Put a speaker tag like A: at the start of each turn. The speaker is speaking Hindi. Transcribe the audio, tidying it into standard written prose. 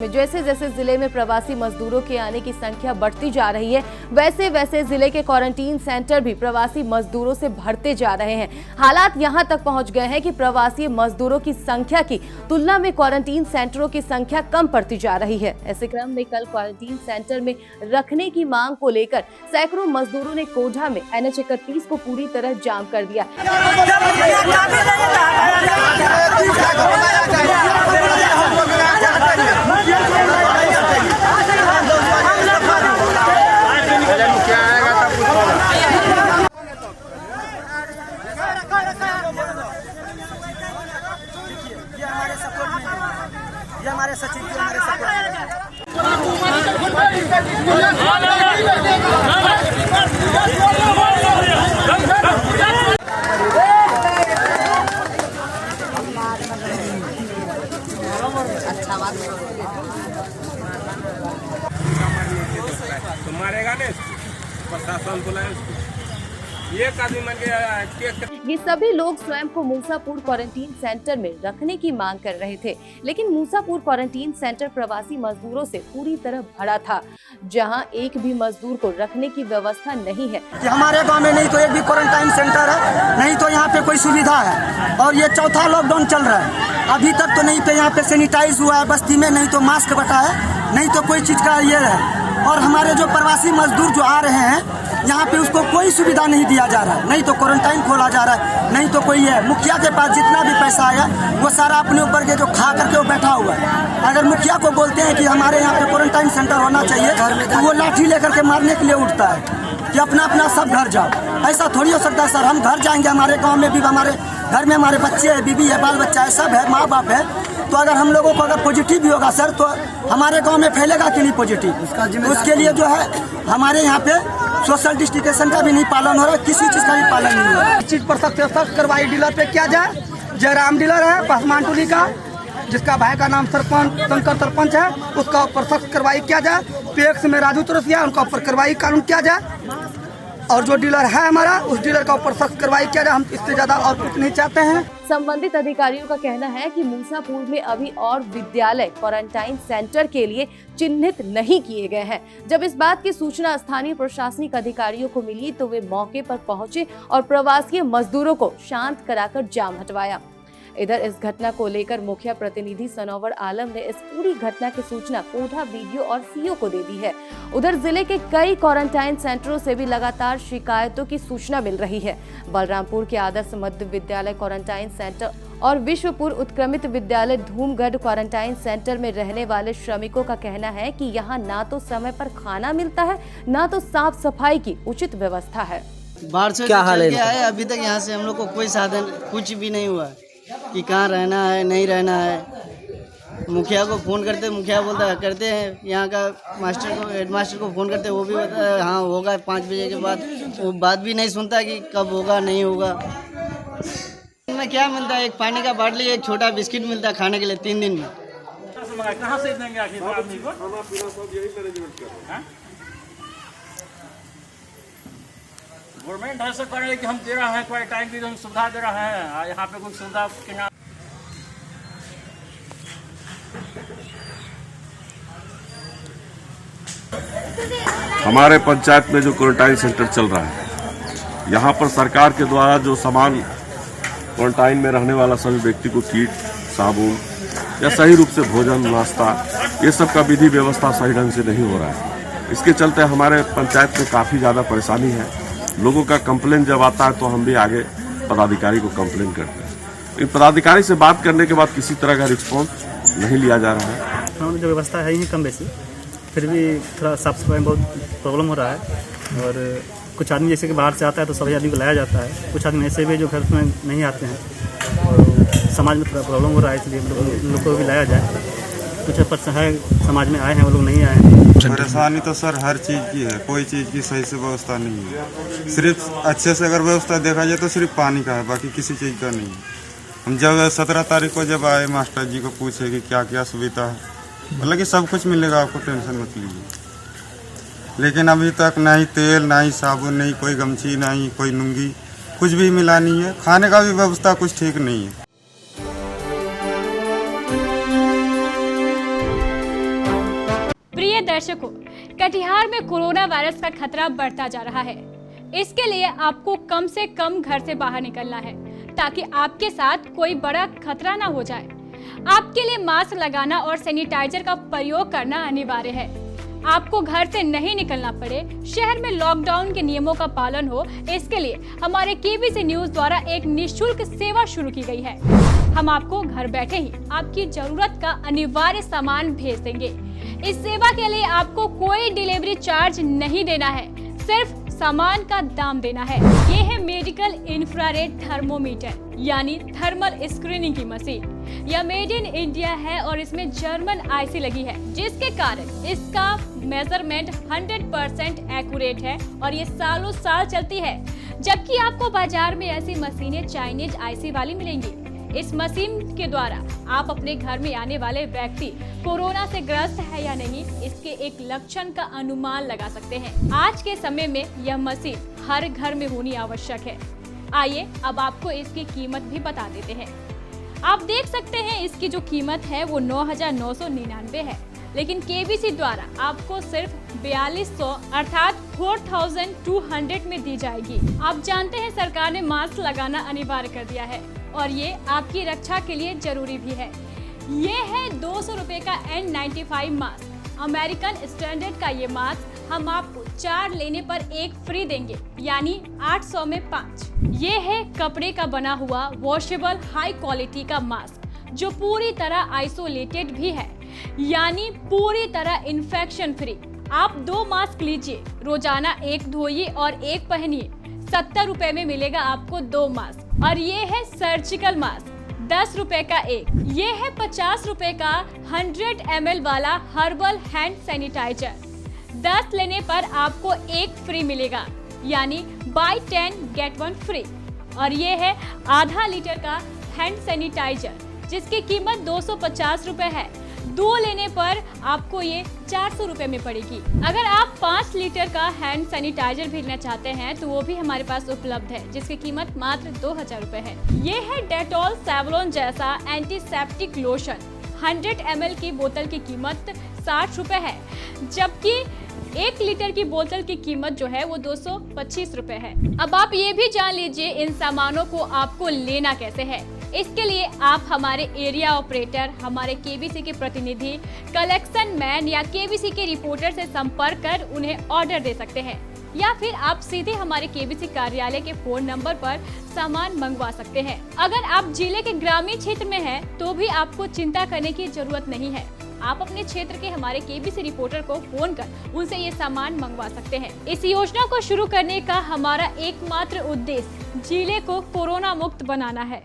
A: जैसे जैसे जिले में प्रवासी मजदूरों के आने की संख्या बढ़ती जा रही है, वैसे वैसे जिले के क्वारंटीन सेंटर भी प्रवासी मजदूरों से भरते जा रहे हैं। हालात यहां तक पहुंच गए हैं कि प्रवासी मजदूरों की संख्या की तुलना में क्वारंटीन सेंटरों की संख्या कम पड़ती जा रही है। ऐसे क्रम में कल क्वारंटीन सेंटर में रखने की मांग को लेकर सैकड़ों मजदूरों ने कोढ़ा में NH 31 को पूरी तरह जाम कर दिया।
B: ये हमारे सचिव जी हमारे अच्छा बात
C: तो मारेगा नहीं, प्रशासन बुलाए ये
A: सभी लोग स्वयं को मूसापुर क्वारंटीन सेंटर में रखने की मांग कर रहे थे, लेकिन मूसापुर क्वारंटीन सेंटर प्रवासी मजदूरों से पूरी तरह भरा था, जहां एक भी मजदूर को रखने की व्यवस्था नहीं है।
B: हमारे गांव में नहीं तो एक भी क्वारंटाइन सेंटर है, नहीं तो यहाँ पे कोई सुविधा है। और ये चौथा लॉकडाउन चल रहा है, अभी तक तो नहीं पे यहाँ पे सैनिटाइज हुआ है बस्ती में, नहीं तो मास्क बटा है, नहीं तो कोई चीज का ये है। और हमारे जो प्रवासी मजदूर जो आ रहे हैं यहाँ पे उसको कोई सुविधा नहीं दिया जा रहा है, नहीं तो क्वारंटाइन खोला जा रहा है, नहीं तो कोई है। मुखिया के पास जितना भी पैसा आया वो सारा अपने ऊपर के जो खा करके वो बैठा हुआ है। अगर मुखिया को बोलते हैं कि हमारे यहाँ पे क्वारंटाइन सेंटर होना चाहिए तो वो लाठी लेकर के मारने के लिए उठता है कि अपना अपना सब घर जाओ। ऐसा थोड़ी हो सकता है सर, हम घर जाएंगे, हमारे गाँव में भी हमारे घर में हमारे बच्चे है, बीबी है, बाल बच्चा है, सब है, माँ बाप है। तो अगर हम लोगों को अगर पॉजिटिव भी होगा सर तो हमारे गांव में फैलेगा कि नहीं पॉजिटिव, उसके लिए जो है हमारे यहाँ पे सोशल डिस्टेंसिंग का भी नहीं पालन हो रहा है, किसी चीज का भी पालन नहीं हो रहा है। चीज पर सख्त कार्रवाई डीलर पे किया जाए। जयराम डीलर है पसमान टोली का, जिसका भाई का नाम सरपंच शंकर सरपंच है, उसका ऊपर सख्त कार्रवाई किया जाए। PX में राजू तुरसिया, उनका ऊपर कार्रवाई कानून किया जाए। और जो डीलर है हमारा, उस डीलर का ऊपर सख्त कार्रवाई किया जाए। हम इससे ज्यादा और कुछ नहीं चाहते हैं।
A: संबंधित अधिकारियों का कहना है कि मूसापुर में अभी और विद्यालय क्वारंटाइन सेंटर के लिए चिन्हित नहीं किए गए हैं। जब इस बात की सूचना स्थानीय प्रशासनिक अधिकारियों को मिली तो वे मौके पर पहुंचे और प्रवासी मजदूरों को शांत कराकर जाम हटवाया। इधर इस घटना को लेकर मुखिया प्रतिनिधि सनोवर आलम ने इस पूरी घटना की सूचना कोढ़ा BDO और CO को दे दी है। उधर जिले के कई क्वारंटाइन सेंटरों से भी लगातार शिकायतों की सूचना मिल रही है। बलरामपुर के आदर्श मध्य विद्यालय क्वारंटाइन सेंटर और विश्वपुर उत्क्रमित विद्यालय धूमगढ़ क्वारंटाइन सेंटर में रहने वाले श्रमिकों का कहना है कि यहाँ ना तो समय पर खाना मिलता है, ना तो साफ सफाई की उचित व्यवस्था है।
D: बाढ़ से क्या हाल है? अभी तक यहाँ से हम लोग को कोई साधन कुछ भी नहीं हुआ कि कहाँ रहना है नहीं रहना है। मुखिया को फ़ोन करते, मुखिया बोलता है करते हैं, यहाँ का मास्टर को हेडमास्टर को फ़ोन करते, वो भी बोलता है हाँ होगा 5 बजे के बाद। वो बात भी नहीं सुनता कि कब होगा नहीं होगा। में क्या मिलता है, एक पानी का बाटली, एक छोटा बिस्किट मिलता है खाने के लिए 3 दिन में।
C: कहाँ से देंगे आखिर आदमी को? गवर्नमेंट ऐसा कर रही है कि हम दे रहा है क्वारंटाइन की सुविधा दे रहा है, यहाँ पे कोई सुविधा के नाम।
E: हमारे पंचायत में जो क्वारंटाइन सेंटर चल रहा है, यहाँ पर सरकार के द्वारा जो सामान क्वारंटाइन में रहने वाला सभी व्यक्ति को किट, साबुन या सही रूप से भोजन, नाश्ता, ये सब का विधि व्यवस्था सही ढंग से नहीं हो रहा है। इसके चलते हमारे पंचायत में काफ़ी ज़्यादा परेशानी है। लोगों का कंप्लेन जब आता है तो हम भी आगे पदाधिकारी को कंप्लेन करते हैं। इन पदाधिकारी से बात करने के बाद किसी तरह का रिस्पॉन्स नहीं लिया जा रहा है।
F: जो व्यवस्था है ही कम बेसी, फिर भी थोड़ा साफ सफाई में बहुत प्रॉब्लम हो रहा है। और कुछ आदमी जैसे कि बाहर से आता है तो सभी आदमी को लाया जाता है, कुछ आदमी ऐसे भी जो घर में नहीं आते हैं और समाज में थोड़ा प्रॉब्लम हो रहा है, इसलिए लोग को भी लाया जाए। कुछ पर है समाज में आए हैं, वो लोग नहीं आए हैं।
G: परेशानी तो सर हर चीज़ की है, कोई चीज़ की सही से व्यवस्था नहीं है। सिर्फ अच्छे से अगर व्यवस्था देखा जाए तो सिर्फ पानी का है, बाकी किसी चीज़ का नहीं है। हम जब 17 तारीख को जब आए मास्टर जी को पूछे कि क्या क्या सुविधा है, बोला कि सब कुछ मिलेगा, आपको टेंशन मत लीजिए। लेकिन अभी तक ना ही तेल, ना ही साबुन, नहीं कोई गमछी, ना ही कोई लुंगी, कुछ भी मिला नहीं है। खाने का भी व्यवस्था कुछ ठीक नहीं है।
H: प्रिय दर्शकों, कटिहार में कोरोना वायरस का खतरा बढ़ता जा रहा है। इसके लिए आपको कम से कम घर से बाहर निकलना है ताकि आपके साथ कोई बड़ा खतरा ना हो जाए। आपके लिए मास्क लगाना और सैनिटाइजर का प्रयोग करना अनिवार्य है। आपको घर से नहीं निकलना पड़े, शहर में लॉकडाउन के नियमों का पालन हो, इसके लिए हमारे केबीसी न्यूज द्वारा एक निःशुल्क सेवा शुरू की गई है। हम आपको घर बैठे ही आपकी जरूरत का अनिवार्य सामान भेज देंगे। इस सेवा के लिए आपको कोई डिलीवरी चार्ज नहीं देना है, सिर्फ सामान का दाम देना है। ये है मेडिकल इंफ्रारेड थर्मोमीटर यानी थर्मल स्क्रीनिंग की मशीन। यह मेड इन इंडिया है और इसमें जर्मन आईसी लगी है, जिसके कारण इसका मेजरमेंट 100% एक्यूरेट है और ये सालों साल चलती है। जबकि आपको बाजार में ऐसी मशीनें चाइनीज आईसी वाली मिलेंगी। इस मशीन के द्वारा आप अपने घर में आने वाले व्यक्ति कोरोना से ग्रस्त है या नहीं, इसके एक लक्षण का अनुमान लगा सकते हैं। आज के समय में यह मशीन हर घर में होनी आवश्यक है। आइए अब आपको इसकी कीमत भी बता देते हैं। आप देख सकते हैं इसकी जो कीमत है वो 9,999 है, लेकिन केबीसी द्वारा आपको सिर्फ 4200 अर्थात 4200 में दी जाएगी। आप जानते हैं सरकार ने मास्क लगाना अनिवार्य कर दिया है और ये आपकी रक्षा के लिए जरूरी भी है। ये है 200 रुपए का N95 मास्क। अमेरिकन स्टैंडर्ड का ये मास्क हम आपको 4 लेने पर 1 फ्री देंगे, यानी 800 में 5। ये है कपड़े का बना हुआ वॉशेबल हाई क्वालिटी का मास्क जो पूरी तरह आइसोलेटेड भी है, यानी पूरी तरह इन्फेक्शन फ्री। आप 2 मास्क लीजिए, रोजाना 1 धोइए और 1 पहनिए। 70 रुपए में मिलेगा आपको 2 मास्क। और ये है सर्जिकल मास्क, 10 रुपए का 1। ये है 50 रुपए का 100 ml वाला हर्बल हैंड सैनिटाइजर। 10 लेने पर आपको 1 फ्री मिलेगा, यानी बाय 10 गेट 1 फ्री। और ये है आधा लीटर का हैंड सैनिटाइजर जिसकी कीमत 250 रुपए है। 2 लेने पर आपको ये 400 रुपए में पड़ेगी। अगर आप 5 लीटर का हैंड सैनिटाइजर भी लेना चाहते हैं तो वो भी हमारे पास उपलब्ध है, जिसकी कीमत मात्र 2000 रुपए है। ये है डेटॉल सेवलॉन जैसा एंटीसेप्टिक लोशन। 100 ml की बोतल की कीमत 60 रुपए है, जबकि 1 लीटर की बोतल की कीमत जो है वो 225 रुपए है। अब आप ये भी जान लीजिए इन सामानों को आपको लेना कैसे है। इसके लिए आप हमारे एरिया ऑपरेटर, हमारे केबीसी के प्रतिनिधि, कलेक्शन मैन या केबीसी के रिपोर्टर से संपर्क कर उन्हें ऑर्डर दे सकते हैं, या फिर आप सीधे हमारे केबीसी कार्यालय के फोन नंबर पर सामान मंगवा सकते हैं। अगर आप जिले के ग्रामीण क्षेत्र में हैं तो भी आपको चिंता करने की जरूरत नहीं है। आप अपने क्षेत्र के हमारे केबीसी रिपोर्टर को फोन कर उनसे ये सामान मंगवा सकते हैं। इस योजना को शुरू करने का हमारा एकमात्र उद्देश्य जिले को कोरोना मुक्त बनाना है।